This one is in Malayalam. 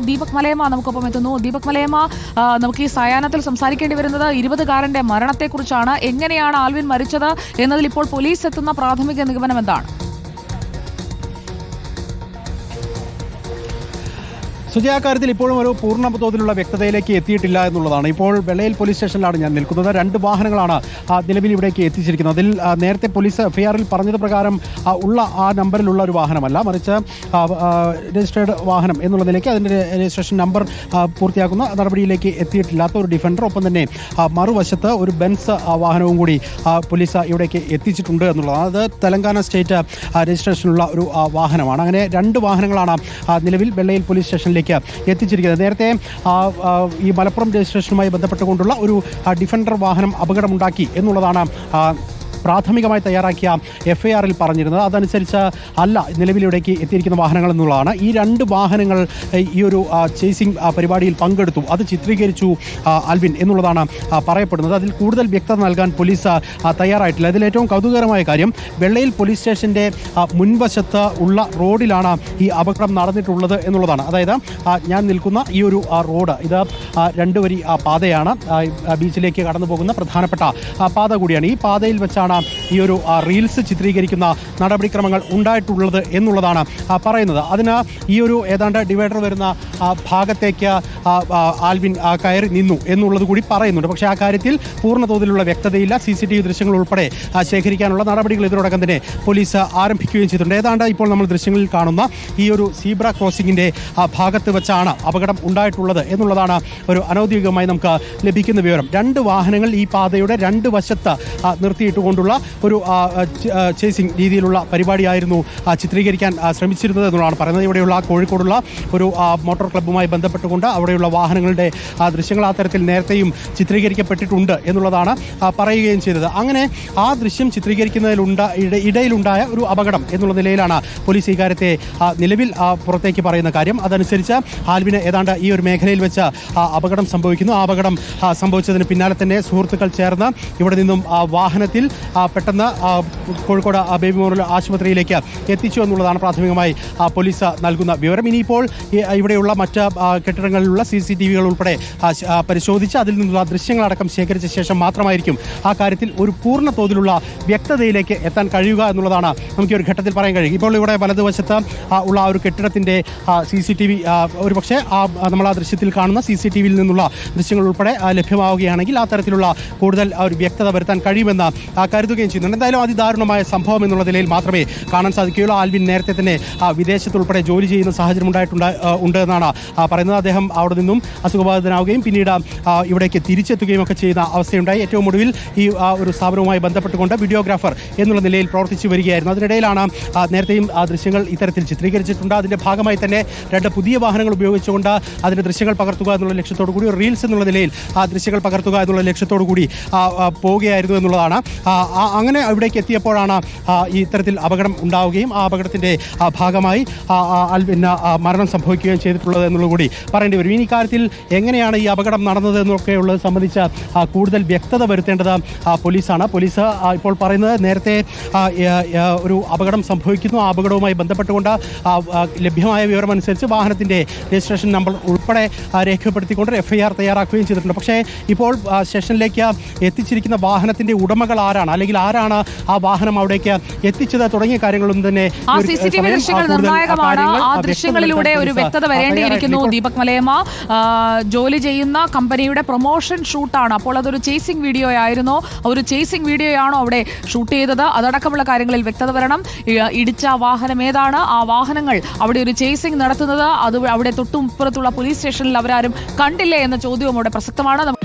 ദീപക് മലയമ്മ നമുക്കൊപ്പം എത്തുന്നു. ദീപക് മലയമ്മ, നമുക്ക് ഈ സായാഹ്നത്തിൽ സംസാരിക്കേണ്ടി വരുന്നത് 20-കാരന്റെ മരണത്തെക്കുറിച്ചാണ്. എങ്ങനെയാണ് ആൽവിൻ മരിച്ചത് എന്നതിൽ ഇപ്പോൾ പോലീസ് എത്തുന്ന പ്രാഥമിക നിഗമനം എന്താണ്? സുജയ, കാര്യത്തിൽ ഇപ്പോഴും ഒരു പൂർണ്ണ തോതിലുള്ള വ്യക്തതയിലേക്ക് എത്തിയിട്ടില്ല എന്നുള്ളതാണ്. ഇപ്പോൾ വെള്ളയിൽ പോലീസ് സ്റ്റേഷനിലാണ് ഞാൻ നിൽക്കുന്നത്. 2 വാഹനങ്ങളാണ് നിലവിൽ ഇവിടേക്ക് എത്തിച്ചിരിക്കുന്നത്. അതിൽ നേരത്തെ പോലീസ് FIR-ൽ പറഞ്ഞത് പ്രകാരം ഉള്ള ആ നമ്പറിലുള്ള ഒരു വാഹനമല്ല, മറിച്ച് രജിസ്റ്റേർഡ് വാഹനം എന്നുള്ള നിലയ്ക്ക് അതിൻ്റെ രജിസ്ട്രേഷൻ നമ്പർ പൂർത്തിയാക്കുന്ന നടപടിയിലേക്ക് എത്തിയിട്ടില്ലാത്ത ഒരു ഡിഫൻഡർ, ഒപ്പം തന്നെ മറുവശത്ത് ഒരു ബെൻസ് വാഹനവും കൂടി പോലീസ് ഇവിടേക്ക് എത്തിച്ചിട്ടുണ്ട് എന്നുള്ളതാണ്. അത് തെലങ്കാന സ്റ്റേറ്റ് രജിസ്ട്രേഷനുള്ള ഒരു വാഹനമാണ്. അങ്ങനെ 2 വാഹനങ്ങളാണ് നിലവിൽ വെള്ളയിൽ പോലീസ് സ്റ്റേഷനിലേക്ക് എത്തിച്ചിരിക്കുന്നത്. നേരത്തെ ഈ മലപ്പുറം രജിസ്ട്രേഷനുമായി ബന്ധപ്പെട്ടുകൊണ്ടുള്ള ഒരു ഡിഫൻഡർ വാഹനം അപകടമുണ്ടാക്കി എന്നുള്ളതാണ് പ്രാഥമികമായി തയ്യാറാക്കിയ FIR-ൽ പറഞ്ഞിരുന്നത്. അതനുസരിച്ച് അല്ല നിലവിലിവിടേക്ക് എത്തിയിരിക്കുന്ന വാഹനങ്ങൾ എന്നുള്ളതാണ്. ഈ 2 വാഹനങ്ങൾ ഈ ഒരു ചേസിംഗ് പരിപാടിയിൽ പങ്കെടുത്തു, അത് ചിത്രീകരിച്ചു ആൽവിൻ എന്നുള്ളതാണ് പറയപ്പെടുന്നത്. അതിൽ കൂടുതൽ വ്യക്തത നൽകാൻ പോലീസ് തയ്യാറായിട്ടില്ല. അതിൽ ഏറ്റവും കൗതുകകരമായ കാര്യം, വെള്ളയിൽ പോലീസ് സ്റ്റേഷൻ്റെ മുൻവശത്ത് ഉള്ള റോഡിലാണ് ഈ അപകടം നടന്നിട്ടുള്ളത് എന്നുള്ളതാണ്. അതായത് ഞാൻ നിൽക്കുന്ന ഈ ഒരു റോഡ്, ഇത് 2 വരി പാതയാണ്, ബീച്ചിലേക്ക് കടന്നു പോകുന്ന പ്രധാനപ്പെട്ട പാത കൂടിയാണ്. ഈ പാതയിൽ വെച്ചാണ് ഈ ഒരു റീൽസ് ചിത്രീകരിക്കുന്ന നടപടിക്രമങ്ങൾ ഉണ്ടായിട്ടുള്ളത് എന്നുള്ളതാണ് പറയുന്നത്. അതിന് ഈ ഒരു ഏതാണ്ട് ഡിവൈഡർ വരുന്ന ഭാഗത്തേക്ക് ആൽവിൻ കയറി നിന്നു എന്നുള്ളത് കൂടി പറയുന്നുണ്ട്. പക്ഷേ ആ കാര്യത്തിൽ പൂർണ്ണ തോതിലുള്ള വ്യക്തതയില്ല. CCTV ദൃശ്യങ്ങൾ ഉൾപ്പെടെ ശേഖരിക്കാനുള്ള നടപടികൾ ഇതിനോടകം തന്നെ പോലീസ് ആരംഭിക്കുകയും ചെയ്തിട്ടുണ്ട്. ഏതാണ്ട് ഇപ്പോൾ നമ്മൾ ദൃശ്യങ്ങളിൽ കാണുന്ന ഈ ഒരു സീബ്ര ക്രോസിംഗിൻ്റെ ഭാഗത്ത് വെച്ചാണ് അപകടം ഉണ്ടായിട്ടുള്ളത് എന്നുള്ളതാണ് ഒരു അനൗദ്യോഗികമായി നമുക്ക് ലഭിക്കുന്ന വിവരം. 2 വാഹനങ്ങൾ ഈ പാതയുടെ 2 വശത്ത് നിർത്തിയിട്ടുകൊണ്ടുള്ള ഒരു ചേസിംഗ് രീതിയിലുള്ള പരിപാടിയായിരുന്നു ചിത്രീകരിക്കാൻ ശ്രമിച്ചിരുന്നത് എന്നുള്ളതാണ് പറയുന്നത്. ഇവിടെയുള്ള കോഴിക്കോടുള്ള ഒരു മോട്ടോർ ക്ലബ്ബുമായി ബന്ധപ്പെട്ടുകൊണ്ട് അവിടെയുള്ള വാഹനങ്ങളുടെ ദൃശ്യങ്ങൾ ആ തരത്തിൽ നേരത്തെയും ചിത്രീകരിക്കപ്പെട്ടിട്ടുണ്ട് എന്നുള്ളതാണ് പറയുകയും ചെയ്തത്. അങ്ങനെ ആ ദൃശ്യം ഇടയിലുണ്ടായ ഒരു അപകടം എന്നുള്ള നിലയിലാണ് പോലീസ് ഈ കാര്യത്തെ നിലവിൽ പുറത്തേക്ക് പറയുന്ന കാര്യം. അതനുസരിച്ച് ആൽവിന് ഏതാണ്ട് ഈ ഒരു മേഖലയിൽ വെച്ച് അപകടം സംഭവിക്കുന്നു. ആ അപകടം സംഭവിച്ചതിന് പിന്നാലെ തന്നെ സുഹൃത്തുക്കൾ ചേർന്ന് ഇവിടെ നിന്നും വാഹനത്തിൽ പെട്ടെന്ന് കോഴിക്കോട് ബേബി മെമ്മോറിയൽ ആശുപത്രിയിലേക്ക് എത്തിച്ചു എന്നുള്ളതാണ് പ്രാഥമികമായി പോലീസ് നൽകുന്ന വിവരം. ഇനിയിപ്പോൾ ഇവിടെയുള്ള മറ്റ് കെട്ടിടങ്ങളിലുള്ള CCTV-കൾ ഉൾപ്പെടെ പരിശോധിച്ച് അതിൽ നിന്നുള്ള ദൃശ്യങ്ങളടക്കം ശേഖരിച്ച ശേഷം മാത്രമായിരിക്കും ആ കാര്യത്തിൽ ഒരു പൂർണ്ണ തോതിലുള്ള വ്യക്തതയിലേക്ക് എത്താൻ കഴിയുക എന്നുള്ളതാണ് നമുക്ക് ഒരു ഘട്ടത്തിൽ പറയാൻ കഴിയും. ഇപ്പോൾ ഇവിടെ വലതുവശത്ത് ഉള്ള ഒരു കെട്ടിടത്തിൻ്റെ CCTV ഒരുപക്ഷെ നമ്മൾ ആ ദൃശ്യത്തിൽ കാണുന്ന CCTV-യിൽ നിന്നുള്ള ദൃശ്യങ്ങൾ ഉൾപ്പെടെ ലഭ്യമാവുകയാണെങ്കിൽ ആ തരത്തിലുള്ള കൂടുതൽ ഒരു വ്യക്തത വരുത്താൻ കഴിയുമെന്ന് കരുതുകയും ചെയ്യുന്നുണ്ട്. എന്തായാലും അതിദാരുണമായ സംഭവം എന്നുള്ള നിലയിൽ മാത്രമേ കാണാൻ സാധിക്കുകയുള്ളൂ. ആൽവിൻ നേരത്തെ തന്നെ വിദേശത്തുൾപ്പെടെ ജോലി ചെയ്യുന്ന സാഹചര്യം ഉണ്ട് എന്നാണ് പറയുന്നത്. അദ്ദേഹം അവിടെ നിന്നും അസുഖബാധിതനാവുകയും പിന്നീട് ഇവിടേക്ക് തിരിച്ചെത്തുകയും ഒക്കെ ചെയ്യുന്ന അവസ്ഥയുണ്ടായി. ഏറ്റവും ഒടുവിൽ ഈ ഒരു സ്ഥാപനവുമായി ബന്ധപ്പെട്ടുകൊണ്ട് വീഡിയോഗ്രാഫർ എന്നുള്ള നിലയിൽ പ്രവർത്തിച്ചു വരികയായിരുന്നു. അതിനിടയിലാണ് നേരത്തെയും ദൃശ്യങ്ങൾ ഇത്തരത്തിൽ ചിത്രീകരിച്ചിട്ടുണ്ട്. അതിൻ്റെ ഭാഗമായി തന്നെ 2 പുതിയ വാഹനങ്ങൾ ഉപയോഗിച്ചുകൊണ്ട് അതിൻ്റെ ദൃശ്യങ്ങൾ പകർത്തുക എന്നുള്ള ലക്ഷ്യത്തോടു കൂടി, റീൽസ് എന്നുള്ള നിലയിൽ ദൃശ്യങ്ങൾ പകർത്തുക എന്നുള്ള ലക്ഷ്യത്തോടു കൂടി പോവുകയായിരുന്നു എന്നുള്ളതാണ്. അങ്ങനെ ഇവിടേക്ക് എത്തിയപ്പോഴാണ് ഈ ഇത്തരത്തിൽ അപകടം ഉണ്ടാവുകയും ആ അപകടത്തിൻ്റെ ഭാഗമായി ആൽവിന് മരണം സംഭവിക്കുകയും ചെയ്തിട്ടുള്ളത് എന്നുള്ളത് കൂടി പറയേണ്ടി വരും. ഈ കാര്യത്തിൽ എങ്ങനെയാണ് ഈ അപകടം നടന്നത് എന്നൊക്കെയുള്ളത് സംബന്ധിച്ച് കൂടുതൽ വ്യക്തത വരുത്തേണ്ടത് പോലീസാണ്. പോലീസ് ഇപ്പോൾ പറയുന്നത് നേരത്തെ ഒരു അപകടം സംഭവിക്കുന്നു, ആ അപകടവുമായി ബന്ധപ്പെട്ടുകൊണ്ട് ലഭ്യമായ വിവരമനുസരിച്ച് വാഹനത്തിൻ്റെ രജിസ്ട്രേഷൻ നമ്പർ ഉൾപ്പെടെ രേഖപ്പെടുത്തിക്കൊണ്ട് FIR തയ്യാറാക്കുകയും ചെയ്തിട്ടുണ്ട്. പക്ഷേ ഇപ്പോൾ സ്റ്റേഷനിലേക്ക് എത്തിച്ചിരിക്കുന്ന വാഹനത്തിൻ്റെ ഉടമകൾ ആരാണ്, അല്ലെങ്കിൽ ആരാണ് ആ വാഹനം അവിടേക്ക് എത്തിച്ചത് തുടങ്ങിയ കാര്യങ്ങളൊന്നും തന്നെ CCTV ദൃശ്യങ്ങൾ നിർണായകമാണ്. ആ ദൃശ്യങ്ങളിലൂടെ ഒരു വ്യക്തത വരേണ്ടിയിരിക്കുന്നു. ദീപക് മലയമ്മ, ജോലി ചെയ്യുന്ന കമ്പനിയുടെ പ്രൊമോഷൻ ഷൂട്ടാണ്. അപ്പോൾ അതൊരു ചേസിംഗ് വീഡിയോ ആയിരുന്നോ, ഒരു ചേസിംഗ് വീഡിയോയാണോ അവിടെ ഷൂട്ട് ചെയ്തത്? അതടക്കമുള്ള കാര്യങ്ങളിൽ വ്യക്തത വരണം. ഇടിച്ച വാഹനം ഏതാണ്, ആ വാഹനങ്ങൾ അവിടെ ഒരു ചേസിംഗ് നടത്തുന്നത് അത് അവിടെ തൊട്ടുമുപ്പുറത്തുള്ള പോലീസ് സ്റ്റേഷനിൽ അവരാരും കണ്ടില്ലേ എന്ന ചോദ്യവും അവിടെ പ്രസക്തമാണ്.